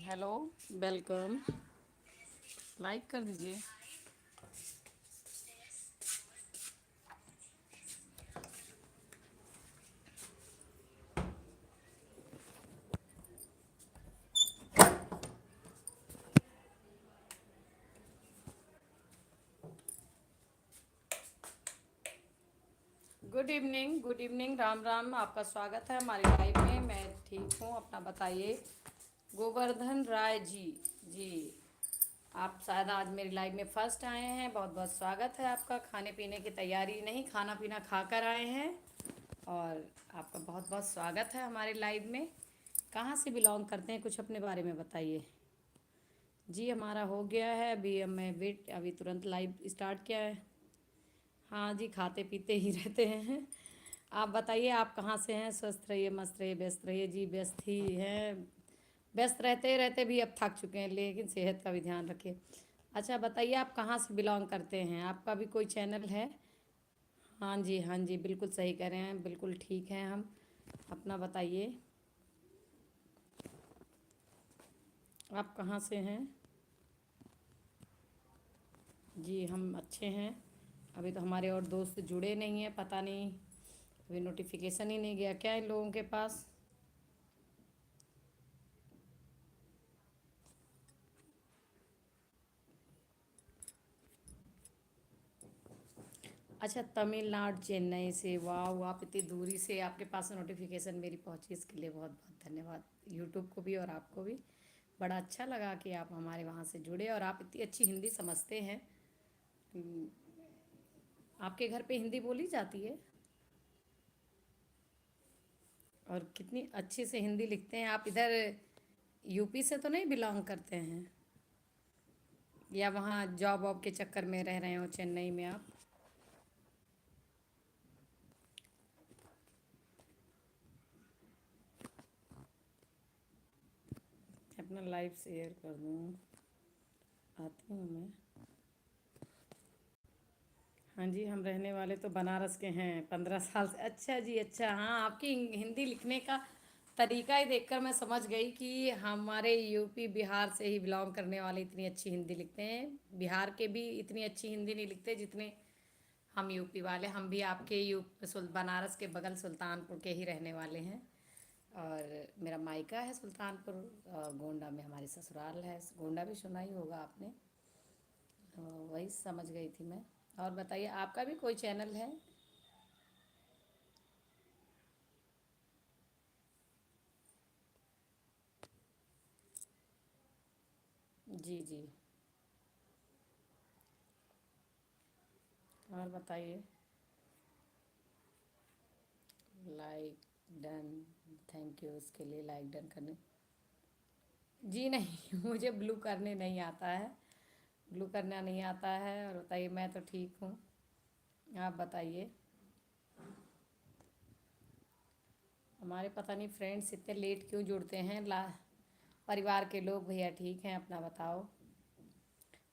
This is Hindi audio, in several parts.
हेलो। वेलकम। लाइक कर दीजिए। Good evening, good evening, Ram Ram. आपका स्वागत है हमारी लाइव में। मैं ठीक हूँ, अपना बताइए। गोवर्धन राय जी। जी। आप शायद आज मेरी लाइव में फर्स्ट आए हैं। बहुत बहुत स्वागत है आपका। खाने पीने की तैयारी नहीं, खाना पीना खा कर आए हैं। और आपका बहुत बहुत स्वागत है हमारे लाइव में। कहाँ से बिलोंग करते हैं, कुछ अपने बारे में बताइए। जी हमारा हो गया है। अभी मैं वेट अभी तुरंत लाइव स्टार्ट किया है। हाँ जी, खाते पीते ही रहते हैं। आप बताइए, आप कहाँ से हैं। स्वस्थ रहिए, मस्त रहिए, व्यस्त रहिए। जी व्यस्त ही हैं। व्यस्त रहते रहते भी अब थक चुके हैं, लेकिन सेहत का भी ध्यान रखिए। अच्छा बताइए, आप कहाँ से बिलोंग करते हैं। आपका भी कोई चैनल है। हाँ जी, हाँ जी, बिल्कुल सही कह रहे हैं, बिल्कुल ठीक हैं हम। अपना बताइए, आप कहाँ से हैं। जी हम अच्छे हैं। अभी तो हमारे और दोस्त जुड़े नहीं हैं, पता नहीं। अभी नोटिफिकेशन ही नहीं गया क्या इन लोगों के पास। अच्छा, तमिलनाडु, चेन्नई से। वाह, आप इतनी दूरी से आपके पास नोटिफिकेशन मेरी पहुंची, इसके लिए बहुत बहुत धन्यवाद। यूट्यूब को भी और आपको भी। बड़ा अच्छा लगा कि आप हमारे वहाँ से जुड़े और आप इतनी अच्छी हिंदी समझते हैं। हम्म, आपके घर पे हिंदी बोली जाती है। और कितनी अच्छी से हिंदी लिखते हैं आप। इधर यूपी से तो नहीं बिलोंग करते हैं, या वहाँ जॉब वॉब के चक्कर में रह रहे हो चेन्नई में आप। अपना लाइव शेयर कर दूँ। आती हूँ मैं। हाँ जी, हम रहने वाले तो बनारस के हैं, 15 साल से। अच्छा जी, अच्छा। हाँ, आपकी हिंदी लिखने का तरीका ही देखकर मैं समझ गई कि हमारे यूपी बिहार से ही बिलोंग करने वाले इतनी अच्छी हिंदी लिखते हैं। बिहार के भी इतनी अच्छी हिंदी नहीं लिखते जितने हम यूपी वाले। हम भी आपके बनारस के बगल सुल्तानपुर के ही रहने वाले हैं। और मेरा मायका है सुल्तानपुर। और गोंडा में हमारी ससुराल है। गोंडा भी सुना ही होगा आपने। तो वही समझ गई थी मैं। और बताइए, आपका भी कोई चैनल है। जी जी। और बताइए। Like done. थैंक यू उसके लिए, लाइक डन करने। जी नहीं, मुझे ब्लू करने नहीं आता है। ब्लू करना नहीं आता है। और बताइए, मैं तो ठीक हूँ। आप बताइए। हमारे पता नहीं फ्रेंड्स इतने लेट क्यों जुड़ते हैं। परिवार के लोग भैया ठीक हैं, अपना बताओ।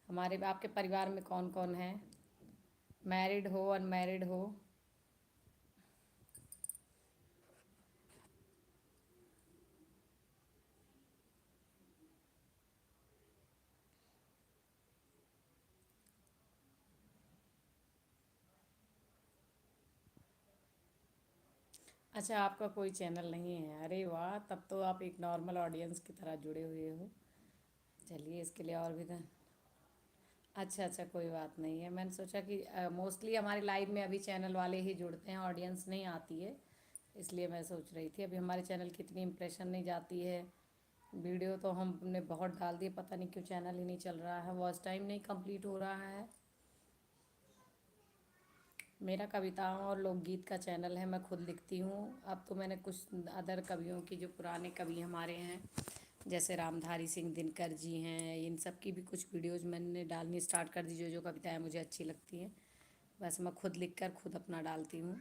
हमारे आपके परिवार में कौन कौन है। मैरिड हो, अनमैरिड हो। अच्छा, आपका कोई चैनल नहीं है। अरे वाह, तब तो आप एक नॉर्मल ऑडियंस की तरह जुड़े हुए हो। चलिए, इसके लिए और भी अच्छा अच्छा, कोई बात नहीं है। मैंने सोचा कि मोस्टली हमारे लाइव में अभी चैनल वाले ही जुड़ते हैं, ऑडियंस नहीं आती है। इसलिए मैं सोच रही थी, अभी हमारे चैनल की इतनी इम्प्रेशन नहीं जाती है। वीडियो तो हमने बहुत डाल दिए, पता नहीं क्यों चैनल ही नहीं चल रहा है, वॉच टाइम नहीं कंप्लीट हो रहा है। मेरा कविताओं और लोकगीत का चैनल है, मैं खुद लिखती हूँ। अब तो मैंने कुछ अदर कवियों की, जो पुराने कवि हमारे हैं, जैसे रामधारी सिंह दिनकर जी हैं, इन सब की भी कुछ वीडियोज़ मैंने डालनी स्टार्ट कर दी, जो जो कविताएं मुझे अच्छी लगती हैं। बस मैं खुद लिख कर खुद अपना डालती हूँ।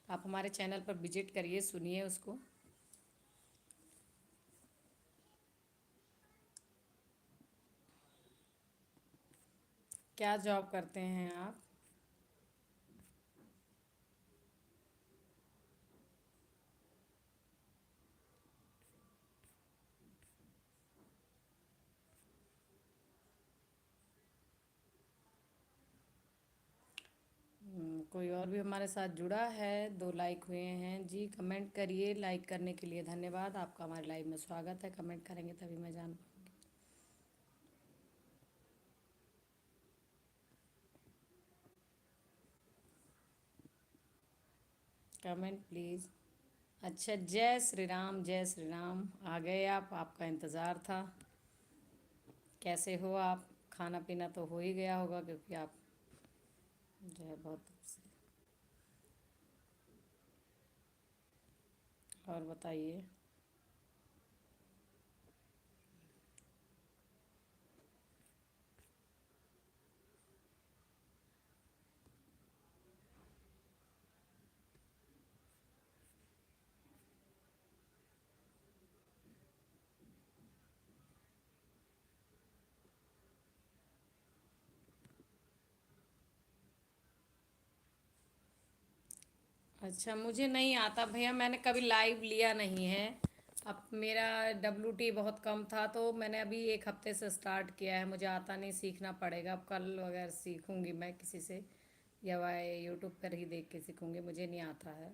आप हमारे चैनल पर विजिट करिए, सुनिए उसको। क्या जॉब करते हैं आप। कोई और भी हमारे साथ जुड़ा है, 2 लाइक हुए हैं जी। कमेंट करिए, लाइक करने के लिए धन्यवाद। आपका हमारे लाइव में स्वागत है। कमेंट करेंगे तभी मैं जान पाऊँगी। Comment please. अच्छा, जय श्री राम, जय श्री राम। आ गए आप, आपका इंतज़ार था। कैसे हो आप? खाना पीना तो हो ही गया होगा क्योंकि आप जो है बहुत से। और बताइए। अच्छा, मुझे नहीं आता भैया, मैंने कभी लाइव लिया नहीं है। अब मेरा WT बहुत कम था तो मैंने अभी 1 हफ्ते से स्टार्ट किया है। मुझे आता नहीं, सीखना पड़ेगा। अब कल अगर सीखूंगी मैं किसी से, या वह यूट्यूब पर ही देख के सीखूंगी। मुझे नहीं आता है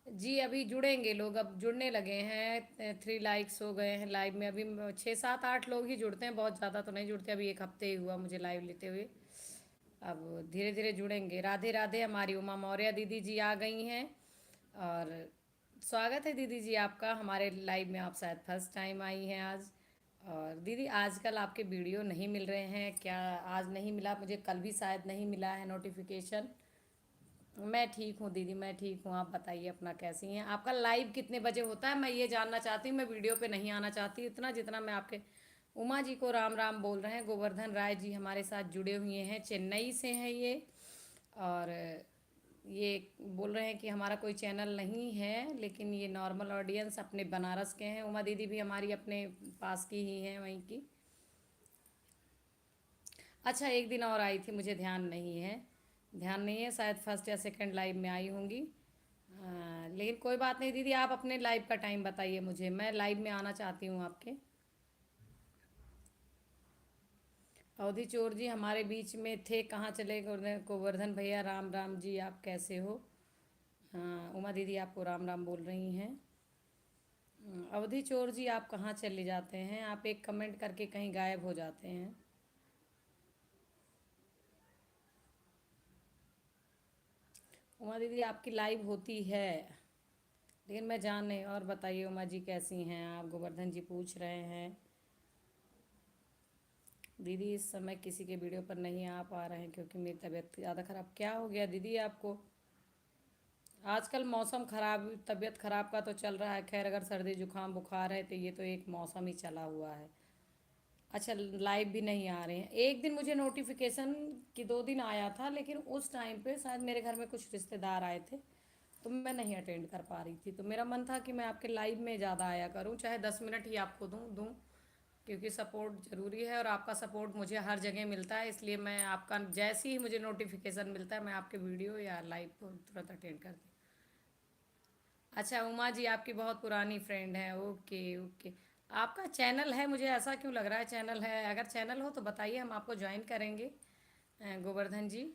जी। अभी जुड़ेंगे लोग, अब जुड़ने लगे हैं। 3 लाइक्स हो गए हैं लाइव में। अभी 6 7 8 लोग ही जुड़ते हैं, बहुत ज़्यादा तो नहीं जुड़ते। अभी 1 हफ्ते ही हुआ मुझे लाइव लेते हुए। अब धीरे धीरे जुड़ेंगे। राधे राधे। हमारी उमा मौर्य दीदी जी आ गई हैं। और स्वागत है दीदी जी आपका हमारे लाइव में। आप शायद फर्स्ट टाइम आई हैं आज। और दीदी आजकल आपके वीडियो नहीं मिल रहे हैं क्या? आज नहीं मिला मुझे, कल भी शायद नहीं मिला है नोटिफिकेशन। मैं ठीक हूँ दीदी, मैं ठीक हूँ। आप बताइए अपना, कैसी हैं? आपका लाइव कितने बजे होता है, मैं ये जानना चाहती हूँ। मैं वीडियो पे नहीं आना चाहती इतना जितना मैं आपके। उमा जी को राम राम बोल रहे हैं। गोवर्धन राय जी हमारे साथ जुड़े हुए हैं, चेन्नई से हैं ये। और ये बोल रहे हैं कि हमारा कोई चैनल नहीं है, लेकिन ये नॉर्मल ऑडियंस अपने बनारस के हैं। उमा दीदी भी हमारी अपने पास की ही हैं, वहीं की। अच्छा, एक दिन और आई थी, मुझे ध्यान नहीं है। ध्यान नहीं है, शायद फर्स्ट या सेकंड लाइव में आई होंगी। लेकिन कोई बात नहीं दीदी, आप अपने लाइव का टाइम बताइए मुझे, मैं लाइव में आना चाहती हूँ आपके। अवधि चोर जी हमारे बीच में थे, कहाँ चले गोवर्धन भैया? राम राम जी, आप कैसे हो? हाँ, उमा दीदी आपको राम राम बोल रही हैं। अवधि चोर जी आप कहाँ चले जाते हैं? आप एक कमेंट करके कहीं गायब हो जाते हैं। उमा दीदी आपकी लाइव होती है, लेकिन मैं जान नहीं। और बताइए उमा जी कैसी हैं आप? गोवर्धन जी पूछ रहे हैं। दीदी इस समय किसी के वीडियो पर नहीं आ पा रहे हैं क्योंकि मेरी तबीयत ज़्यादा ख़राब। क्या हो गया दीदी आपको? आजकल मौसम ख़राब, तबीयत ख़राब का तो चल रहा है। खैर, अगर सर्दी जुकाम बुखार है तो ये तो एक मौसम ही चला हुआ है। अच्छा, लाइव भी नहीं आ रहे हैं। एक दिन मुझे नोटिफिकेशन कि 2 दिन आया था, लेकिन उस टाइम पे शायद मेरे घर में कुछ रिश्तेदार आए थे तो मैं नहीं अटेंड कर पा रही थी। तो मेरा मन था कि मैं आपके लाइव में ज़्यादा आया करूं, चाहे 10 मिनट ही आपको दूं क्योंकि सपोर्ट ज़रूरी है। और आपका सपोर्ट मुझे हर जगह मिलता है, इसलिए मैं आपका जैसे ही मुझे नोटिफिकेशन मिलता है मैं आपके वीडियो या लाइव को तुरंत अटेंड करती हूँ। अच्छा, उमा जी आपकी बहुत पुरानी फ्रेंड है। Okay okay. आपका चैनल है, मुझे ऐसा क्यों लग रहा है चैनल है। अगर चैनल हो तो बताइए, हम आपको ज्वाइन करेंगे। गोवर्धन जी,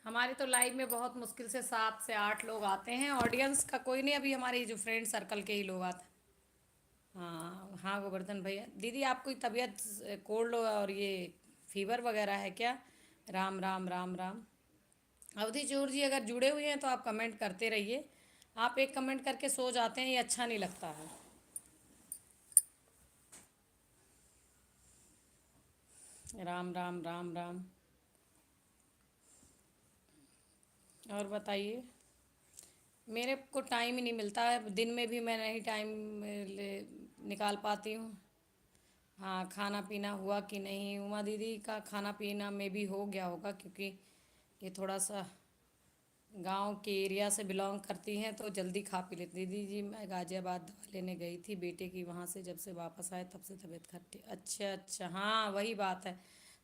हमारे तो लाइव में बहुत मुश्किल से 7 से 8 लोग आते हैं। ऑडियंस का कोई नहीं, अभी हमारे जो फ्रेंड सर्कल के ही लोग आते हैं। हाँ हाँ गोवर्धन भैया। दीदी आपको तबीयत कोल्ड और ये फीवर वगैरह है क्या? राम राम राम राम। अवधि चोर जी अगर जुड़े हुए हैं तो आप कमेंट करते रहिए। आप एक कमेंट करके सो जाते हैं, ये अच्छा नहीं लगता है। राम राम राम राम। और बताइए। मेरे को टाइम ही नहीं मिलता है, दिन में भी मैं नहीं टाइम निकाल पाती हूँ। हाँ, खाना पीना हुआ कि नहीं? उमा दीदी का खाना पीना में भी हो गया होगा क्योंकि ये थोड़ा सा गांव के एरिया से बिलोंग करती हैं तो जल्दी खा पी लेती। दीदी जी मैं गाज़ियाबाद दवा लेने गई थी बेटे की, वहाँ से जब से वापस आए तब से तबीयत खट्टी। अच्छा अच्छा, हाँ वही बात है।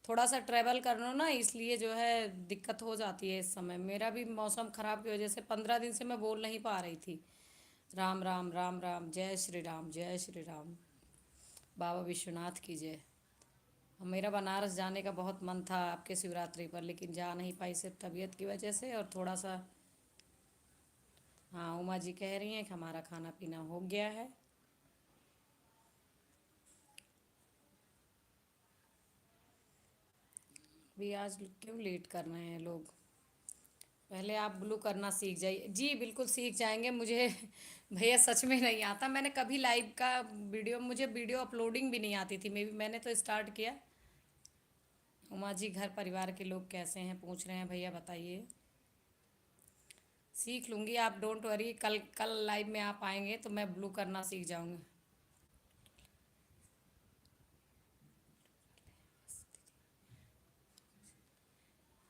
थोड़ा सा ट्रैवल कर लो ना, इसलिए जो है दिक्कत हो जाती है। इस समय मेरा भी मौसम ख़राब की वजह से 15 दिन से मैं बोल नहीं पा रही थी। राम राम राम राम, जय श्री राम, जय श्री राम। बाबा विश्वनाथ की जय। मेरा बनारस जाने का बहुत मन था आपके शिवरात्रि पर, लेकिन जा नहीं पाई सिर्फ तबीयत की वजह से और थोड़ा सा। हाँ, उमा जी कह रही हैं कि हमारा खाना पीना हो गया है। भी आज क्यों लेट कर रहे हैं लोग। पहले आप ब्लू करना सीख जाइए जी, बिल्कुल सीख जाएंगे। मुझे भैया सच में नहीं आता, मैंने कभी लाइव का वीडियो, मुझे वीडियो अपलोडिंग भी नहीं आती थी। मैंने तो स्टार्ट किया। उमा जी, घर परिवार के लोग कैसे हैं पूछ रहे हैं भैया, बताइए। सीख लूँगी, आप डोंट वरी। कल कल लाइव में आप आएंगे तो मैं ब्लू करना सीख जाऊँगी।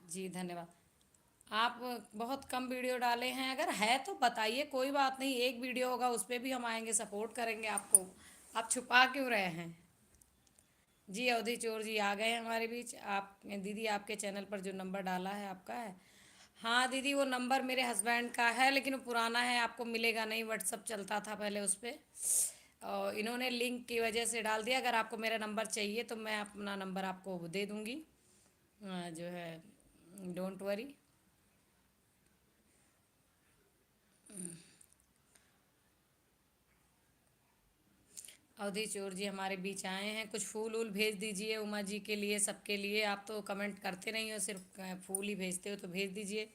जी धन्यवाद। आप बहुत कम वीडियो डाले हैं, अगर है तो बताइए, कोई बात नहीं। एक वीडियो होगा उस पर भी हम आएंगे, सपोर्ट करेंगे आपको। आप छुपा क्यों रहे हैं। जी अवधि चोर जी आ गए हैं हमारे बीच। आप दीदी, आपके चैनल पर जो नंबर डाला है आपका है। हाँ दीदी, वो नंबर मेरे हस्बैंड का है, लेकिन वो पुराना है, आपको मिलेगा नहीं। व्हाट्सअप चलता था पहले उस पर, और इन्होंने लिंक की वजह से डाल दिया। अगर आपको मेरा नंबर चाहिए तो मैं अपना नंबर आपको दे दूँगी। जो है, डोंट वरी। अवधि चोर जी हमारे बीच आए हैं, कुछ फूल वूल भेज दीजिए उमा जी के लिए, सबके लिए। आप तो कमेंट करते नहीं हो, सिर्फ फूल ही भेजते हो, तो भेज दीजिए।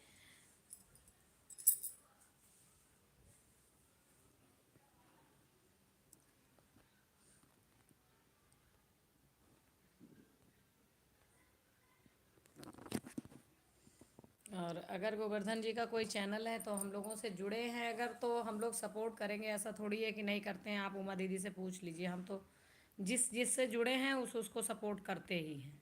और अगर गोवर्धन जी का कोई चैनल है तो हम लोगों से जुड़े हैं अगर, तो हम लोग सपोर्ट करेंगे। ऐसा थोड़ी है कि नहीं करते हैं। आप उमा दीदी से पूछ लीजिए, हम तो जिस जिससे जुड़े हैं उसको सपोर्ट करते ही हैं।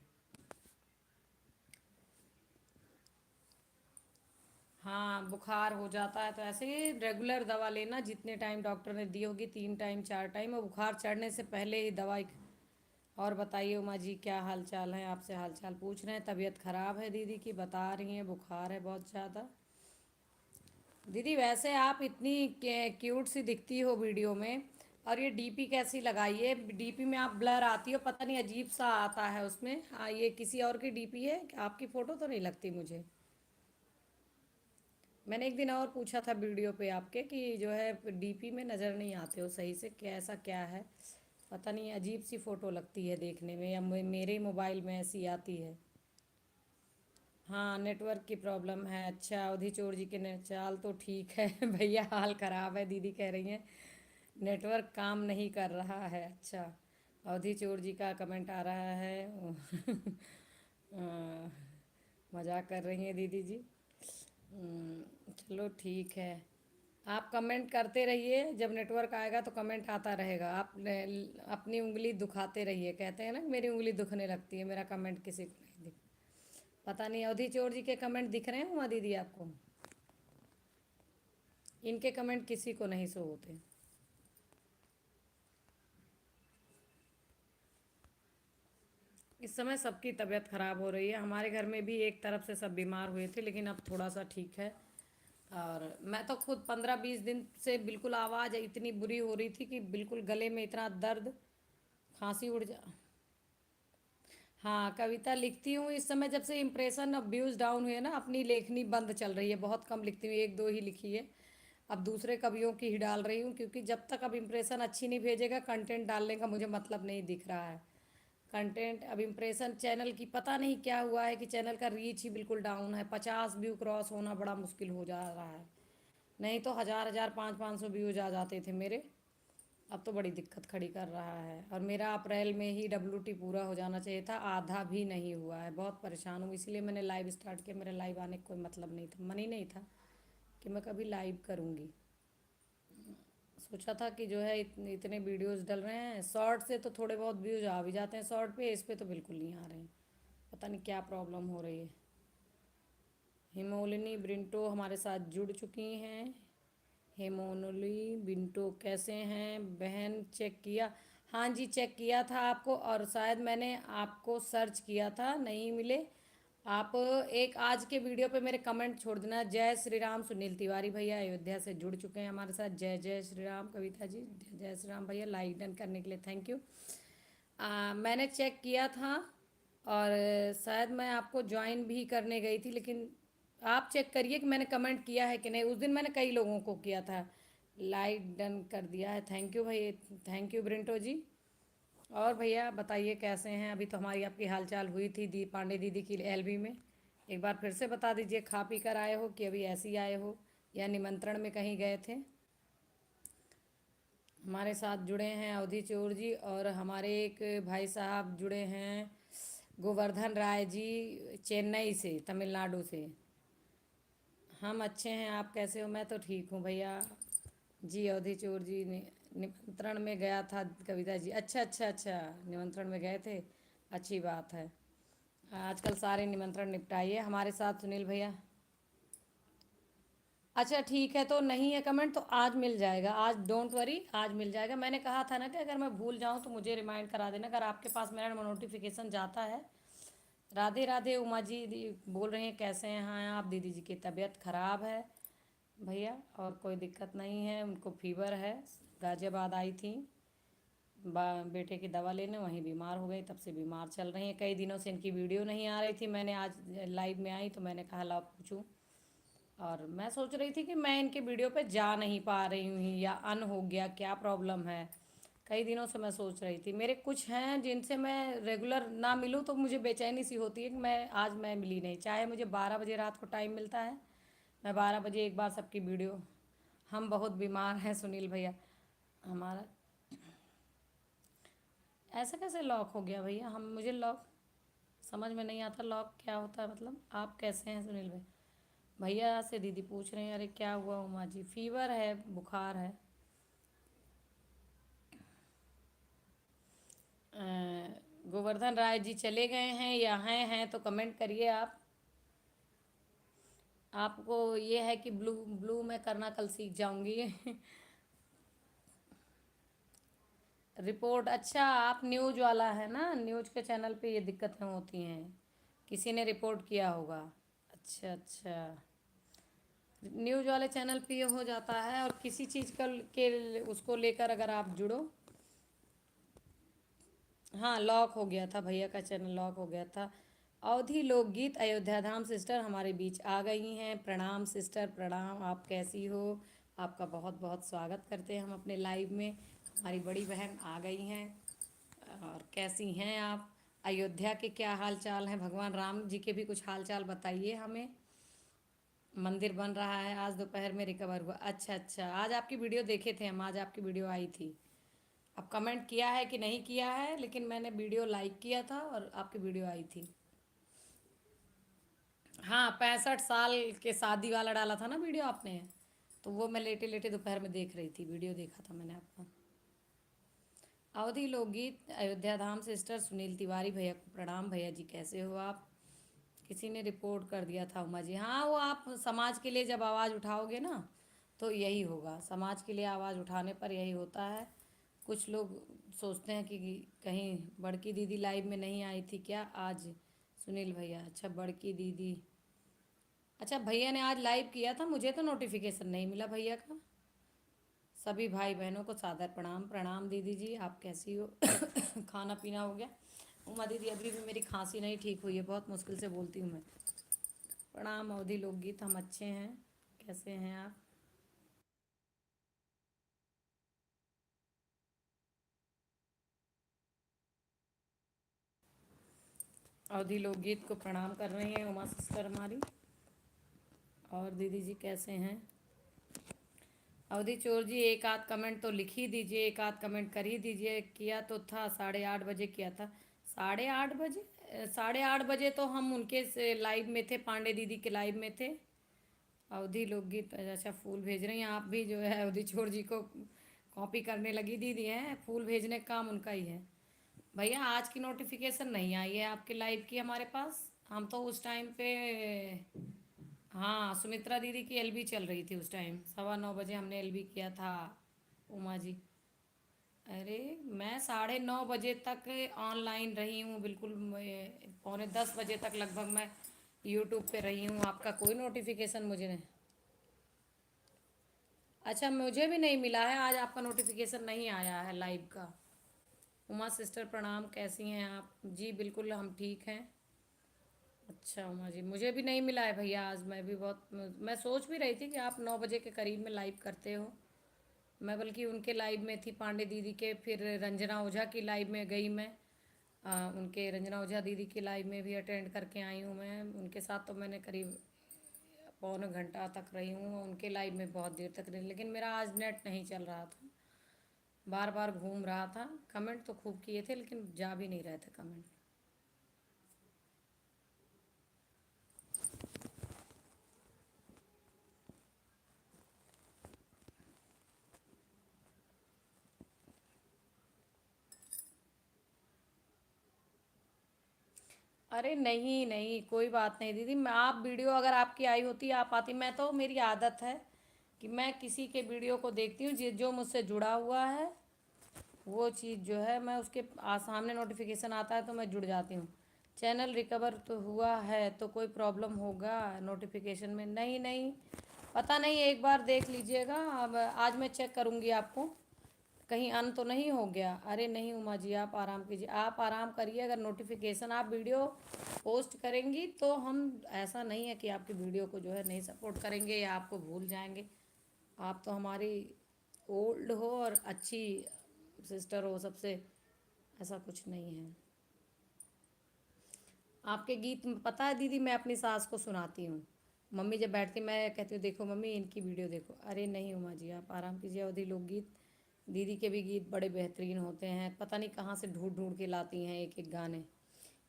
हाँ, बुखार हो जाता है तो ऐसे ही रेगुलर दवा लेना, जितने टाइम डॉक्टर ने दी होगी, 3 टाइम 4 टाइम, और बुखार चढ़ने से पहले ही दवाई। और बताइए उमा जी, क्या हाल चाल है। आपसे हाल चाल पूछ रहे हैं। तबीयत ख़राब है दीदी की, बता रही हैं, बुखार है बहुत ज़्यादा। दीदी वैसे आप इतनी क्यूट सी दिखती हो वीडियो में, और ये डीपी कैसी लगाई है। डीपी में आप ब्लर आती हो, पता नहीं अजीब सा आता है उसमें। ये किसी और की डीपी है, आपकी फ़ोटो तो नहीं लगती मुझे। मैंने एक दिन और पूछा था वीडियो पे आपके कि जो है डीपी में नज़र नहीं आते हो सही से, क्या ऐसा क्या है। पता नहीं, अजीब सी फ़ोटो लगती है देखने में, या मेरे मोबाइल में ऐसी आती है। हाँ, नेटवर्क की प्रॉब्लम है। अच्छा, अवधि चोर जी के चाल तो ठीक है भैया हाल ख़राब है, दीदी कह रही हैं नेटवर्क काम नहीं कर रहा है। अच्छा, अवधि चोर जी का कमेंट आ रहा है अ, मजाक कर रही हैं दीदी जी। चलो ठीक है। आप कमेंट करते रहिए, जब नेटवर्क आएगा तो कमेंट आता रहेगा। आप अपनी उंगली दुखाते रहिए, कहते हैं ना मेरी उंगली दुखने लगती है, मेरा कमेंट किसी को नहीं दिख। पता नहीं अवधि चोर जी के कमेंट दिख रहे हैं उमा दीदी आपको। इनके कमेंट किसी को नहीं शो होते। इस समय सबकी तबीयत ख़राब हो रही है, हमारे घर में भी एक तरफ से सब बीमार हुए थे, लेकिन अब थोड़ा सा ठीक है। और मैं तो खुद 15-20 दिन से बिल्कुल आवाज़ इतनी बुरी हो रही थी कि बिल्कुल गले में इतना दर्द, खांसी उड़ जा। हाँ, कविता लिखती हूँ इस समय। जब से इम्प्रेशन अब व्यूज़ डाउन हुए ना, अपनी लेखनी बंद चल रही है, बहुत कम लिखती हूँ, एक दो ही लिखी है। अब दूसरे कवियों की ही डाल रही हूँ, क्योंकि जब तक अब इम्प्रेशन अच्छी नहीं भेजेगा, कंटेंट डालने का मुझे मतलब नहीं दिख रहा है। कंटेंट अब इम्प्रेशन चैनल की पता नहीं क्या हुआ है कि चैनल का रीच ही बिल्कुल डाउन है। 50 व्यू क्रॉस होना बड़ा मुश्किल हो जा रहा है। नहीं तो 1000-1000 500-500 व्यूज आ जाते थे मेरे। अब तो बड़ी दिक्कत खड़ी कर रहा है। और मेरा अप्रैल में ही WT पूरा हो जाना चाहिए था, आधा भी नहीं हुआ है। बहुत परेशान हूँ, इसलिए मैंने लाइव स्टार्ट किया। मेरा लाइव आने का कोई मतलब नहीं था, मन ही नहीं था कि मैं कभी लाइव करूँगी। सोचा था कि जो है इतने वीडियोस डल रहे हैं, शॉर्ट से तो थोड़े बहुत व्यूज आ भी जाते हैं शॉर्ट पे, इस पे तो बिल्कुल नहीं आ रहे हैं। पता नहीं क्या प्रॉब्लम हो रही है। हिमोलिनी ब्रिंटो हमारे साथ जुड़ चुकी हैं। हेमोनली बिंटो कैसे हैं बहन, चेक किया। हाँ जी, चेक किया था आपको, और शायद मैंने आपको सर्च किया था, नहीं मिले आप। एक आज के वीडियो पे मेरे कमेंट छोड़ देना। जय श्री राम, सुनील तिवारी भैया अयोध्या से जुड़ चुके हैं हमारे साथ। जय जय श्री राम कविता जी, जय श्री राम भैया, लाइक डन करने के लिए थैंक यू। मैंने चेक किया था। और शायद मैं आपको ज्वाइन भी करने गई थी, लेकिन आप चेक करिए कि मैंने कमेंट किया है कि नहीं। उस दिन मैंने कई लोगों को किया था। लाइक डन कर दिया है, थैंक यू भाई, थैंक यू ब्रिंटो जी। और भैया बताइए कैसे हैं? अभी तो हमारी आपकी हालचाल हुई थी दी पांडे दीदी की एलबी में। एक बार फिर से बता दीजिए, खा पी कर आए हो कि अभी ऐसे ही आए हो या निमंत्रण में कहीं गए थे? हमारे साथ जुड़े हैं अवधि चोर जी, और हमारे एक भाई साहब जुड़े हैं गोवर्धन राय जी, चेन्नई से, तमिलनाडु से। हम अच्छे हैं, आप कैसे हो? मैं तो ठीक हूँ भैया जी। अवधि चोर जी ने निमंत्रण में गया था कविता जी, अच्छा अच्छा अच्छा, निमंत्रण में गए थे, अच्छी बात है। आजकल सारे निमंत्रण निपटाइए। हमारे साथ सुनील भैया, अच्छा ठीक है, तो नहीं है कमेंट तो आज मिल जाएगा, आज डोंट वरी, आज मिल जाएगा। मैंने कहा था ना कि अगर मैं भूल जाऊं तो मुझे रिमाइंड करा देना, अगर आपके पास मेरा नोटिफिकेशन जाता है। राधे राधे उमा जी बोल रही हैं कैसे हैं? हाँ, आप दीदी जी की तबीयत ख़राब है भैया, और कोई दिक्कत नहीं है, उनको फीवर है। गाज़ियाबाद आई थी बेटे की दवा लेने, वहीं बीमार हो गई, तब से बीमार चल रही हैं। कई दिनों से इनकी वीडियो नहीं आ रही थी, मैंने आज लाइव में आई तो मैंने कहा ला पूछूं। और मैं सोच रही थी कि मैं इनके वीडियो पे जा नहीं पा रही हूँ, या अन हो गया, क्या प्रॉब्लम है। कई दिनों से मैं सोच रही थी। मेरे कुछ हैं जिनसे मैं रेगुलर ना मिलूँ तो मुझे बेचैनी सी होती है कि मैं मिली नहीं, चाहे मुझे 12 बजे रात को टाइम मिलता है, मैं 12 बजे एक बार सबकी वीडियो। हम बहुत बीमार हैं सुनील भैया। हमारा ऐसा कैसे लॉक हो गया भैया? हम मुझे लॉक समझ में नहीं आता, लॉक क्या होता है मतलब? आप कैसे हैं सुनील भाई? भैया से दीदी पूछ रहे हैं, अरे क्या हुआ उमा जी? फीवर है, बुखार है। अ, गोवर्धन राय जी चले गए हैं या हैं तो कमेंट करिए आप। आपको ये है कि ब्लू ब्लू मैं करना कल सीख जाऊंगी। रिपोर्ट, अच्छा आप न्यूज़ वाला है ना, न्यूज़ के चैनल पे ये दिक्कतें होती हैं, किसी ने रिपोर्ट किया होगा। अच्छा अच्छा, न्यूज़ वाले चैनल पे ये हो जाता है। और किसी चीज़ का के उसको लेकर अगर आप जुड़ो। हाँ, लॉक हो गया था, भैया का चैनल लॉक हो गया था। अवधि लोकगीत अयोध्या धाम सिस्टर हमारे बीच आ गई हैं। प्रणाम सिस्टर, प्रणाम, आप कैसी हो? आपका बहुत बहुत स्वागत करते हैं हम अपने लाइव में। हमारी बड़ी बहन आ गई हैं। और कैसी हैं आप? अयोध्या के क्या हाल चाल हैं? भगवान राम जी के भी कुछ हाल चाल बताइए हमें। मंदिर बन रहा है, आज दोपहर में रिकवर हुआ, अच्छा अच्छा, आज आपकी वीडियो देखे थे हम, आज आपकी वीडियो आई थी। अब कमेंट किया है कि नहीं किया है, लेकिन मैंने वीडियो लाइक किया था और आपकी वीडियो आई थी। हाँ, 65 साल के शादी वाला डाला था ना वीडियो आपने, तो वो मैं लेटे लेटे दोपहर में देख रही थी, वीडियो देखा था मैंने आपका। अवधि लोकगीत अयोध्या धाम सिस्टर सुनील तिवारी भैया को प्रणाम। भैया जी कैसे हो आप? किसी ने रिपोर्ट कर दिया था उमा जी, हाँ वो आप समाज के लिए जब आवाज़ उठाओगे ना तो यही होगा, समाज के लिए आवाज़ उठाने पर यही होता है। कुछ लोग सोचते हैं कि कहीं बड़की दीदी लाइव में नहीं आई थी क्या आज? सुनील भैया, अच्छा बड़की दीदी, अच्छा भैया ने आज लाइव किया था, मुझे तो नोटिफिकेशन नहीं मिला भैया का। सभी भाई बहनों को सादर प्रणाम। प्रणाम दीदी जी, आप कैसी हो? खाना पीना हो गया? उमा दीदी अभी भी मेरी खांसी नहीं ठीक हुई है, बहुत मुश्किल से बोलती हूँ मैं। प्रणाम अवधि लोकगीत, हम अच्छे हैं, कैसे हैं आप? अवधि लोकगीत को प्रणाम कर रही हैं उमा सिस्टर हमारी। और दीदी जी कैसे हैं? अवधि चोर जी एक आध कमेंट तो लिख ही दीजिए, एक आध कमेंट कर ही दीजिए। किया तो था 8:30 बजे किया था। 8:30 बजे? 8:30 बजे तो हम उनके से लाइव में थे, पांडे दीदी के लाइव में थे। अवधि लोकगीत, अच्छा फूल भेज रही हैं आप भी, जो है अवधि चोर जी को कॉपी करने लगी दीदी हैं, फूल भेजने का काम उनका ही है। भैया आज की नोटिफिकेशन नहीं आई है आपके लाइव की हमारे पास। हम तो उस टाइम पे, हाँ सुमित्रा दीदी की एलबी चल रही थी उस टाइम, 9:15 बजे हमने एलबी किया था उमा जी। अरे मैं 9:30 बजे तक ऑनलाइन रही हूँ बिल्कुल, 9:45 बजे तक लगभग मैं यूट्यूब पे रही हूँ, आपका कोई नोटिफिकेशन मुझे नहीं। अच्छा, मुझे भी नहीं मिला है, आज आपका नोटिफिकेशन नहीं आया है लाइव का। उमा सिस्टर प्रणाम, कैसी हैं आप? जी बिल्कुल हम ठीक हैं। अच्छा उमा जी, मुझे भी नहीं मिला है भैया आज। मैं सोच भी रही थी कि आप 9 बजे के करीब में लाइव करते हो। मैं बल्कि उनके लाइव में थी, पांडे दीदी के, फिर रंजना ओझा की लाइव में गई मैं। उनके रंजना ओझा दीदी की लाइव में भी अटेंड करके आई हूँ मैं। उनके साथ तो मैंने करीब पौन घंटा तक रही हूँ, उनके लाइव में बहुत देर तक रही, लेकिन मेरा आज नेट नहीं चल रहा था, बार बार घूम रहा था। कमेंट तो खूब किए थे लेकिन जा भी नहीं रहे थे कमेंट। अरे नहीं नहीं, कोई बात नहीं दीदी। मैं आप वीडियो अगर आपकी आई होती आप आती। मैं तो, मेरी आदत है कि मैं किसी के वीडियो को देखती हूँ जो मुझसे जुड़ा हुआ है, वो चीज़ जो है मैं उसके सामने नोटिफिकेशन आता है तो मैं जुड़ जाती हूँ। चैनल रिकवर तो हुआ है तो कोई प्रॉब्लम होगा नोटिफिकेशन में? नहीं नहीं, पता नहीं, एक बार देख लीजिएगा। अब आज मैं चेक करूँगी आपको, कहीं अन तो नहीं हो गया। अरे नहीं उमा जी, आप आराम कीजिए, आप आराम करिए। अगर नोटिफिकेशन आप वीडियो पोस्ट करेंगी तो हम, ऐसा नहीं है कि आपकी वीडियो को जो है नहीं सपोर्ट करेंगे या आपको भूल जाएंगे। आप तो हमारी ओल्ड हो और अच्छी सिस्टर हो सबसे, ऐसा कुछ नहीं है। आपके गीत पता है दीदी, मैं अपनी सास को सुनाती हूँ। मम्मी जब बैठती, मैं कहती हूँ देखो मम्मी इनकी वीडियो देखो। अरे नहीं उमा जी, आप आराम कीजिए। अवधि लोकगीत, दीदी के भी गीत बड़े बेहतरीन होते हैं, पता नहीं कहाँ से ढूंढ ढूंढ के लाती हैं एक एक गाने।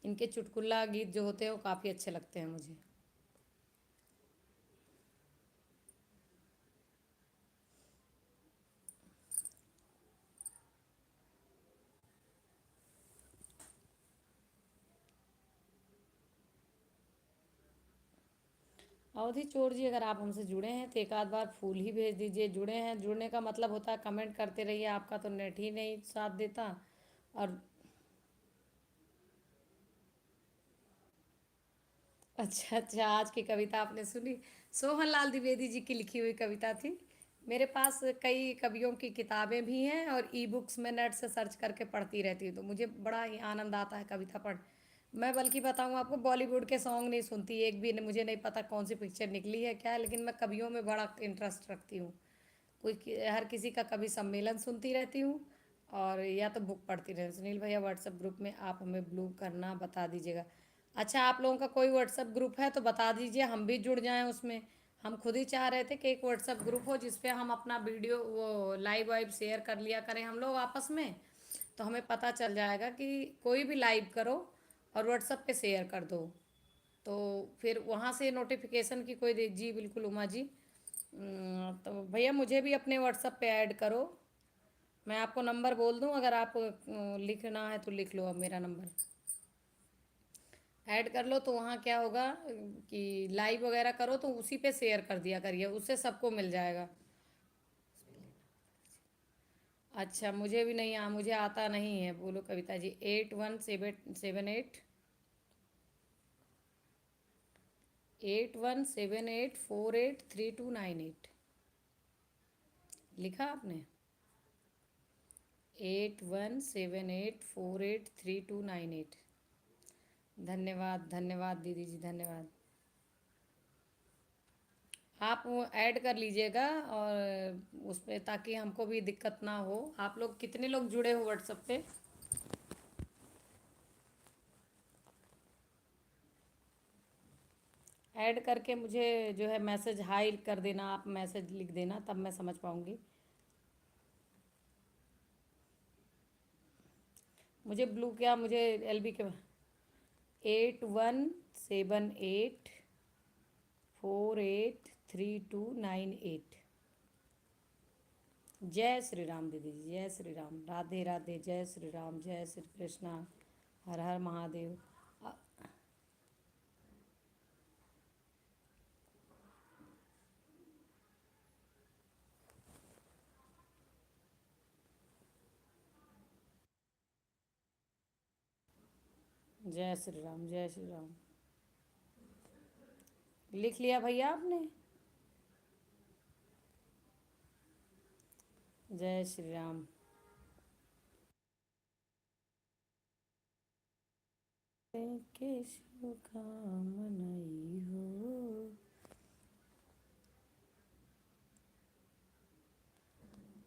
इनके चुटकुला गीत जो होते हैं वो काफ़ी अच्छे लगते हैं मुझे। अवधि चोर जी, अगर आप हमसे जुड़े हैं तो एक आध बार फूल ही भेज दीजिए। जुड़े हैं, जुड़ने का मतलब होता है कमेंट करते रहिए। आपका तो नेट ही नहीं साथ देता। और अच्छा अच्छा, आज की कविता आपने सुनी? सोहन लाल द्विवेदी जी की लिखी हुई कविता थी। मेरे पास कई कवियों की किताबें भी हैं और ई बुक्स में नेट से सर्च करके पढ़ती रहती हूँ, तो मुझे बड़ा ही आनंद आता है कविता पढ़। मैं बल्कि बताऊँ आपको, बॉलीवुड के सॉन्ग नहीं सुनती एक भी, मुझे नहीं पता कौन सी पिक्चर निकली है क्या है, लेकिन मैं कवियों में बड़ा इंटरेस्ट रखती हूँ। हर किसी का कवि सम्मेलन सुनती रहती हूँ, और या तो बुक पढ़ती रहती हूँ। सुनील भैया व्हाट्सएप ग्रुप में आप हमें ब्लू करना बता दीजिएगा। अच्छा, आप लोगों का कोई व्हाट्सएप ग्रुप है तो बता दीजिए, हम भी जुड़ जाएं उसमें। हम खुद ही चाह रहे थे कि एक व्हाट्सएप ग्रुप हो जिस पे हम अपना वीडियो वो लाइव वाइव शेयर कर लिया करें हम लोग आपस में। तो हमें पता चल जाएगा कि कोई भी लाइव करो और व्हाट्सएप पे शेयर कर दो, तो फिर वहाँ से नोटिफिकेशन की कोई जी बिल्कुल उमा जी। तो भैया मुझे भी अपने व्हाट्सएप पे ऐड करो। मैं आपको नंबर बोल दूँ, अगर आप लिखना है तो लिख लो अब मेरा नंबर। ऐड कर लो तो वहाँ क्या होगा कि लाइव वगैरह करो तो उसी पे शेयर कर दिया करिए, उससे सबको मिल जाएगा। अच्छा, मुझे भी नहीं मुझे आता नहीं है। बोलो कविता जी। 8178 लिखा आपने? 8178483298। धन्यवाद धन्यवाद दीदी जी, धन्यवाद। आप वो ऐड कर लीजिएगा और उस पे, ताकि हमको भी दिक्कत ना हो। आप लोग कितने लोग जुड़े हो व्हाट्सएप पे? ऐड करके मुझे जो है मैसेज हाई कर देना, आप मैसेज लिख देना तब मैं समझ पाऊँगी। मुझे ब्लू क्या, मुझे एलबी के 8178483298। जय श्री राम दीदी जी, जय श्री राम, राधे राधे, जय श्री राम, जय श्री कृष्णा, हर हर महादेव। अ- जय श्री राम, जय श्री राम। लिख लिया भैया आपने? जय श्री राम। के शुभकामनाई हो।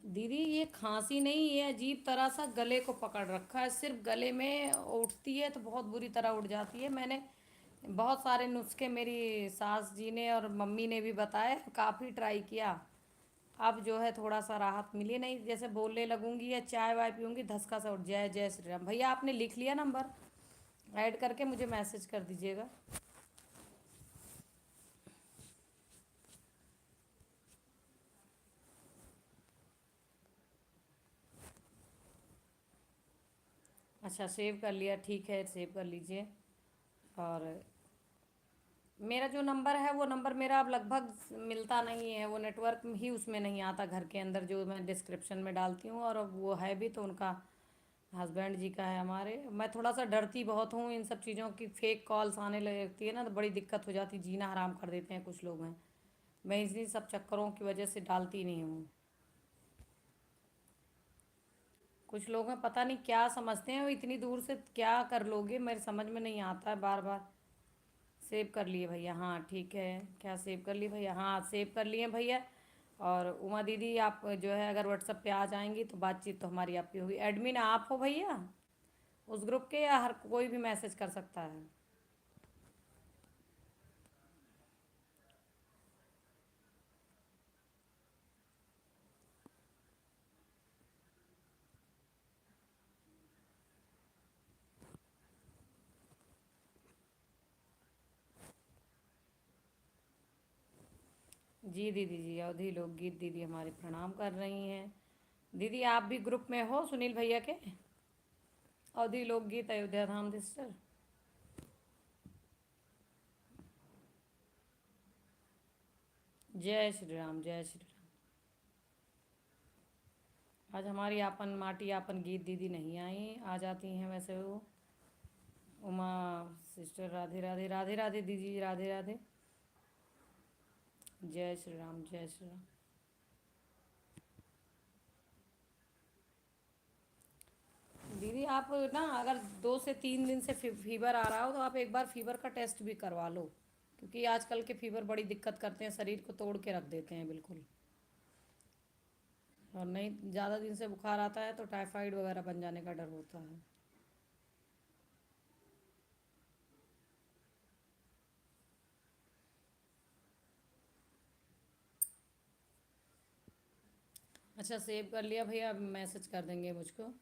दीदी ये खांसी नहीं, ये अजीब तरह सा गले को पकड़ रखा है, सिर्फ गले में उठती है तो बहुत बुरी तरह उठ जाती है। मैंने बहुत सारे नुस्खे, मेरी सास जी ने और मम्मी ने भी बताए, काफ़ी ट्राई किया। अब जो है थोड़ा सा राहत मिली, नहीं जैसे बोलने लगूंगी या चाय वाय पीऊंगी धसका सा उठ जाए। जय श्री राम। भैया आपने लिख लिया नंबर? ऐड करके मुझे मैसेज कर दीजिएगा। अच्छा सेव कर लिया, ठीक है सेव कर लीजिए। और मेरा जो नंबर है वो नंबर मेरा अब लगभग मिलता नहीं है, वो नेटवर्क ही उसमें नहीं आता घर के अंदर, जो मैं डिस्क्रिप्शन में डालती हूँ। और अब वो है भी तो उनका हस्बैंड जी का है हमारे। मैं थोड़ा सा डरती बहुत हूँ इन सब चीज़ों की, फेक कॉल्स आने लगती है ना तो बड़ी दिक्कत हो जाती, जीना हराम कर देते हैं कुछ लोग हैं। मैं इसी सब चक्करों की वजह से डालती नहीं हूँ। कुछ लोग हैं पता नहीं क्या समझते हैं, वो इतनी दूर से क्या कर लोगे, मेरे समझ में नहीं आता है बार बार। सेव कर लिए भैया, हाँ ठीक है। क्या सेव कर लिए भैया? हाँ सेव कर लिए भैया। और उमा दीदी आप जो है अगर व्हाट्सएप पे आ जाएंगी तो बातचीत तो हमारी आपकी होगी। एडमिन आप हो भैया उस ग्रुप के, या हर कोई भी मैसेज कर सकता है? जी दीदी जी, अवधि लोकगीत दीदी हमारे प्रणाम कर रही हैं। दीदी आप भी ग्रुप में हो सुनील भैया के? अवधि लोकगीत अयोध्या धाम सिस्टर। जय श्री राम, जय श्री राम। आज हमारी आपन माटी आपन गीत दीदी नहीं आई, आ जाती हैं वैसे वो। उमा सिस्टर राधे राधे, राधे राधे दीदी, राधे राधे। जय श्री राम, जय श्री राम। दीदी आप ना अगर 2 से 3 दिन से फीवर आ रहा हो तो आप एक बार फीवर का टेस्ट भी करवा लो, क्योंकि आजकल के फीवर बड़ी दिक्कत करते हैं, शरीर को तोड़ के रख देते हैं बिल्कुल। और नहीं ज़्यादा दिन से बुखार आता है तो टाइफाइड वगैरह बन जाने का डर होता है। अच्छा सेव कर लिया भैया, मैसेज कर देंगे मुझको।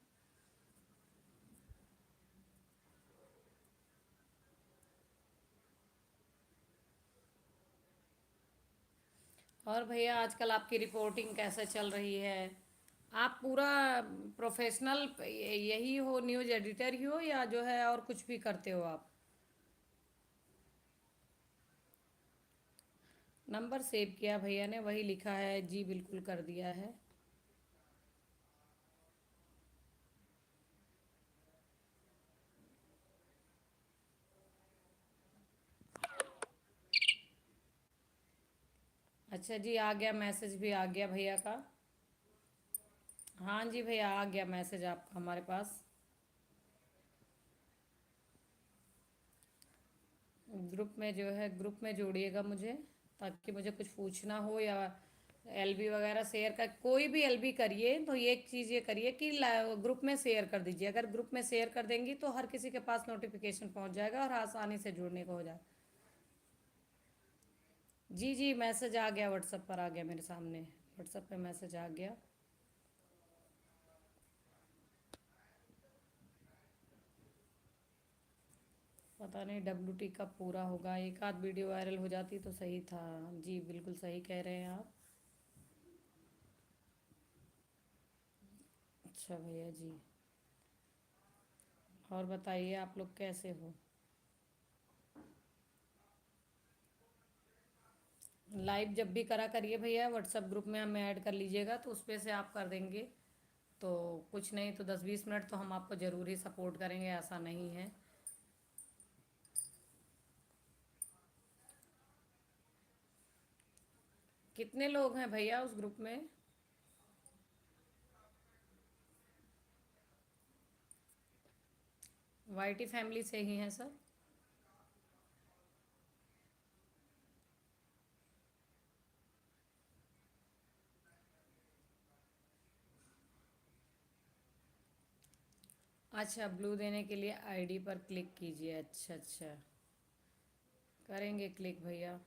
और भैया आजकल आपकी रिपोर्टिंग कैसे चल रही है? आप पूरा प्रोफेशनल यही हो, न्यूज़ एडिटर ही हो या जो है और कुछ भी करते हो आप? नंबर सेव किया भैया ने, वही लिखा है जी, बिल्कुल कर दिया है। अच्छा जी आ गया, मैसेज भी आ गया भैया का। हाँ जी भैया आ गया मैसेज आपका हमारे पास। ग्रुप में जो है ग्रुप में जोड़िएगा मुझे, ताकि मुझे कुछ पूछना हो या एलबी वगैरह शेयर कर, कोई भी एलबी करिए तो ये एक चीज़ ये करिए कि ग्रुप में शेयर कर दीजिए। अगर ग्रुप में शेयर कर देंगी तो हर किसी के पास नोटिफिकेशन पहुंच जाएगा और आसानी से जुड़ने को हो जाए। जी जी मैसेज आ गया, व्हाट्सएप पर आ गया मेरे सामने, व्हाट्सएप पे मैसेज आ गया। पता नहीं WT कब पूरा होगा, एक आध वीडियो वायरल हो जाती तो सही था। जी बिल्कुल सही कह रहे हैं आप। अच्छा भैया जी। और बताइए आप लोग कैसे हो? लाइव जब भी करा करिए भैया, व्हाट्सएप ग्रुप में हमें ऐड कर लीजिएगा तो उस पे से आप कर देंगे तो कुछ नहीं तो 10-20 मिनट तो हम आपको ज़रूर ही सपोर्ट करेंगे, ऐसा नहीं है। कितने लोग हैं भैया उस ग्रुप में? वाईटी फैमिली से ही हैं सर। अच्छा, ब्लू देने के लिए आईडी पर क्लिक कीजिए। अच्छा अच्छा, करेंगे क्लिक भैया।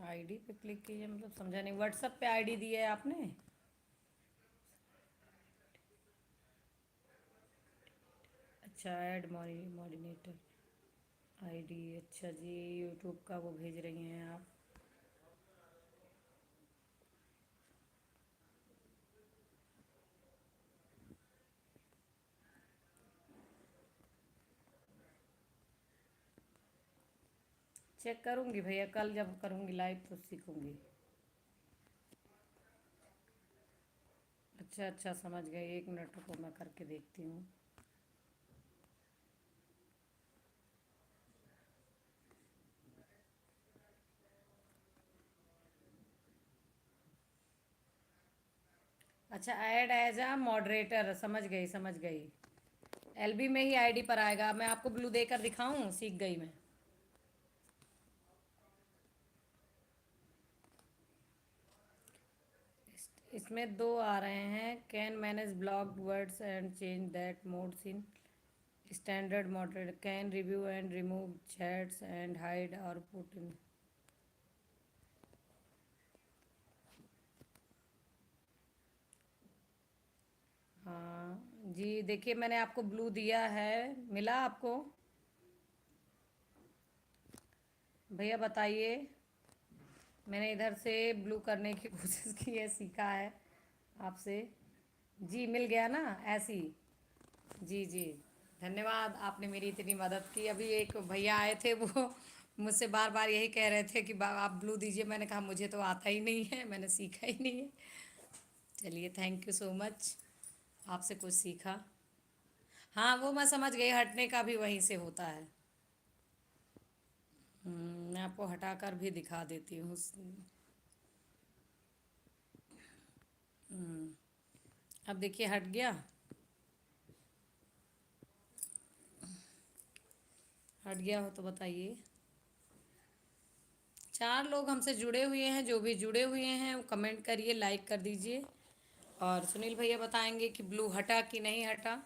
आईडी पे क्लिक कीजिए मतलब समझा नहीं। व्हाट्सएप पे आईडी दी है आपने? अच्छा, ऐड मॉडिनेटर आईडी। अच्छा जी, यूट्यूब का वो भेज रही हैं आप। चेक करूँगी भैया, कल जब करूँगी लाइव तो सीखूँगी। अच्छा अच्छा, समझ गई। 1 मिनट रुको, मैं करके देखती हूँ। अच्छा, ऐड एज अ मॉडरेटर, समझ गई समझ गई। एलबी में ही आईडी पर आएगा। मैं आपको ब्लू देकर दिखाऊं? सीख गई मैं। इसमें दो आ रहे हैं। Can manage blocked words and change that modes in standard moderator. Can review and remove chats and hide और पुट इन। हाँ जी, देखिए मैंने आपको ब्लू दिया है। मिला आपको? भैया बताइए। मैंने इधर से ब्लू करने की कोशिश की है, सीखा है आपसे। जी मिल गया ना? ऐसी। जी जी, धन्यवाद, आपने मेरी इतनी मदद की। अभी एक भैया आए थे, वो मुझसे बार बार यही कह रहे थे कि आप ब्लू दीजिए। मैंने कहा मुझे तो आता ही नहीं है, मैंने सीखा ही नहीं है। चलिए, थैंक यू सो मच, आपसे कुछ सीखा। हाँ, वो मैं समझ गई, हटने का भी वहीं से होता है। मैं आपको हटाकर भी दिखा देती हूँ। अब देखिए, हट गया। हट गया हो तो बताइए। 4 लोग हमसे जुड़े हुए हैं। जो भी जुड़े हुए हैं वो कमेंट करिए, लाइक कर दीजिए। और सुनील भैया बताएंगे कि ब्लू हटा कि नहीं हटा।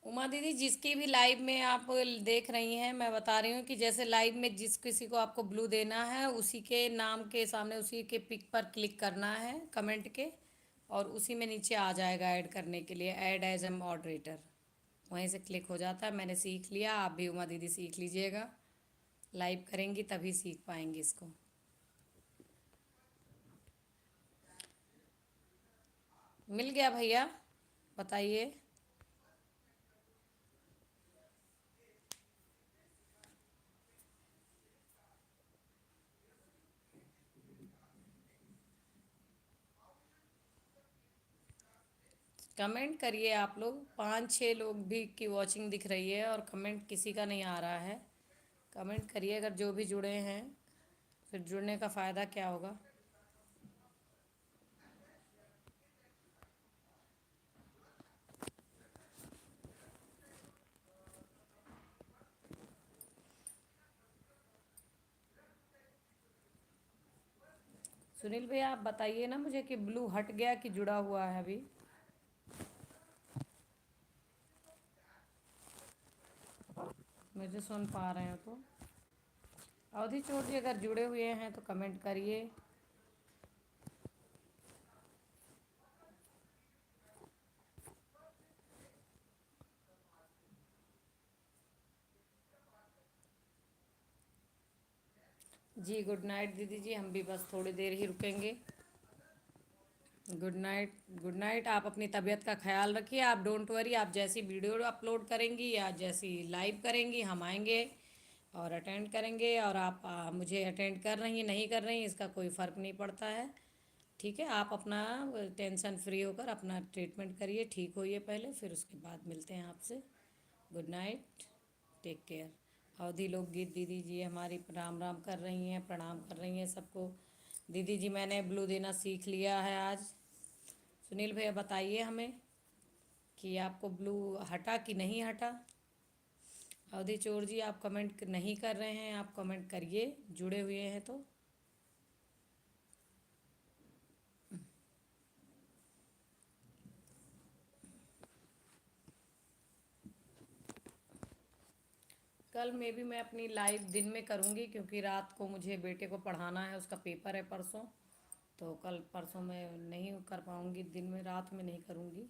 उमा दीदी, जिसकी भी लाइव में आप देख रही हैं, मैं बता रही हूँ कि जैसे लाइव में जिस किसी को आपको ब्लू देना है, उसी के नाम के सामने उसी के पिक पर क्लिक करना है कमेंट के, और उसी में नीचे आ जाएगा ऐड करने के लिए, ऐड एज ए मॉडरेटर। वहीं से क्लिक हो जाता है। मैंने सीख लिया, आप भी उमा दीदी सीख लीजिएगा। लाइव करेंगी तभी सीख पाएंगी इसको। मिल गया भैया, बताइए। कमेंट करिए आप लोग। 5-6 लोग भी की वॉचिंग दिख रही है और कमेंट किसी का नहीं आ रहा है। कमेंट करिए अगर जो भी जुड़े हैं, फिर जुड़ने का फ़ायदा क्या होगा। सुनील भैया, आप बताइए ना मुझे कि ब्लू हट गया कि जुड़ा हुआ है अभी। मुझे सुन पा रहे हो तो। अवधि चौर जी, अगर जुड़े हुए हैं तो कमेंट करिए। जी गुड नाइट दीदी जी, हम भी बस थोड़ी देर ही रुकेंगे। Good night. Good night. आप अपनी तबीयत का ख्याल रखिए। आप डोंट वरी, आप जैसी वीडियो अपलोड करेंगी या जैसी लाइव करेंगी, हम आएंगे और अटेंड करेंगे। और आप मुझे अटेंड कर रही हैं नहीं कर रही हैं, इसका कोई फ़र्क नहीं पड़ता है। ठीक है, आप अपना टेंशन फ्री होकर अपना ट्रीटमेंट करिए, ठीक होइए पहले, फिर उसके बाद मिलते हैं आपसे। Good night, take care. Awadhi लोकगीत दीदी जी हमारी राम राम कर रही हैं, प्रणाम कर रही हैं सबको। दीदी जी मैंने ब्लू देना सीख लिया है आज। सुनील भैया बताइए हमें कि आपको ब्लू हटा कि नहीं हटा। अवधि चोर जी आप कमेंट नहीं कर रहे हैं, आप कमेंट करिए, जुड़े हुए हैं तो। कल में भी मैं अपनी लाइव दिन में करूँगी, क्योंकि रात को मुझे बेटे को पढ़ाना है, उसका पेपर है परसों। तो कल परसों मैं नहीं कर पाऊँगी, दिन में रात में नहीं करूँगी।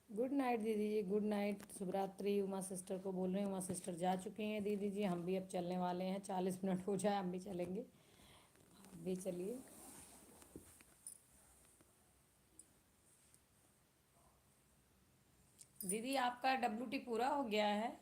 गुड नाइट दीदी जी, गुड नाइट, शुभ रात्रि। उमा सिस्टर को बोल रहे हैं, उमा सिस्टर जा चुकी हैं दीदी जी, हम भी अब चलने वाले हैं, 40 मिनट हो जाए हम भी चलेंगे। आप भी चलिए। दीदी आपका WT पूरा हो गया है।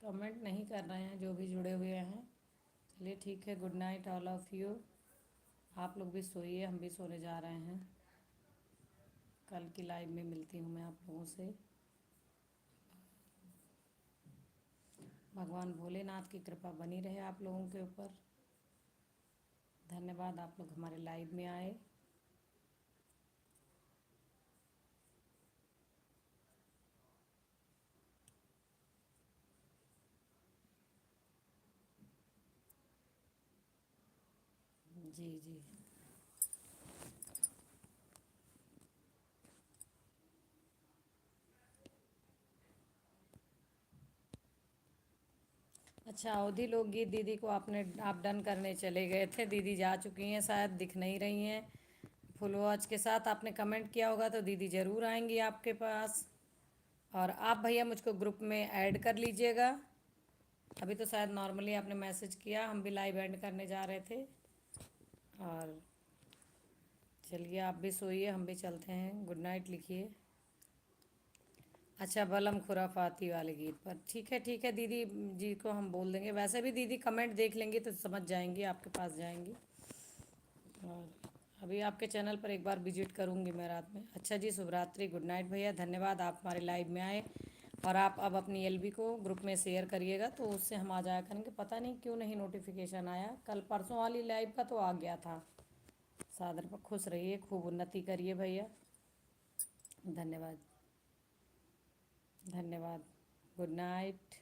कमेंट नहीं कर रहे हैं जो भी जुड़े हुए हैं। चलिए ठीक है, good night all of you. आप लोग भी सोइए, हम भी सोने जा रहे हैं। कल की लाइव में मिलती हूँ मैं आप लोगों से। भगवान भोलेनाथ की कृपा बनी रहे आप लोगों के ऊपर। धन्यवाद आप लोग हमारे लाइव में आए। जी जी। अच्छा, अवधि लोकगीत दीदी को आप डन करने चले गए थे, दीदी जा चुकी हैं, शायद दिख नहीं रही हैं। फुल वॉच के साथ आपने कमेंट किया होगा तो दीदी ज़रूर आएंगी आपके पास। और आप भैया मुझको ग्रुप में ऐड कर लीजिएगा। अभी तो शायद नॉर्मली आपने मैसेज किया, हम भी लाइव एंड करने जा रहे थे। और चलिए आप भी सोइए, हम भी चलते हैं, गुड नाइट लिखिए। अच्छा, बलम खुराफाती वाले गीत पर ठीक है, ठीक है दीदी जी को हम बोल देंगे। वैसे भी दीदी कमेंट देख लेंगी तो समझ जाएंगी, आपके पास जाएंगी। और अभी आपके चैनल पर एक बार विजिट करूंगी मैं रात में। अच्छा जी, शुभ रात्रि, गुड नाइट भैया, धन्यवाद आप हमारे लाइव में आए। और आप अब अपनी LB को ग्रुप में शेयर करिएगा तो उससे हम आ जाया करेंगे। पता नहीं क्यों नहीं नोटिफिकेशन आया, कल परसों वाली लाइव का तो आ गया था। सादर पर खुश रहिए, खूब उन्नति करिए भैया। धन्यवाद, धन्यवाद। Good night.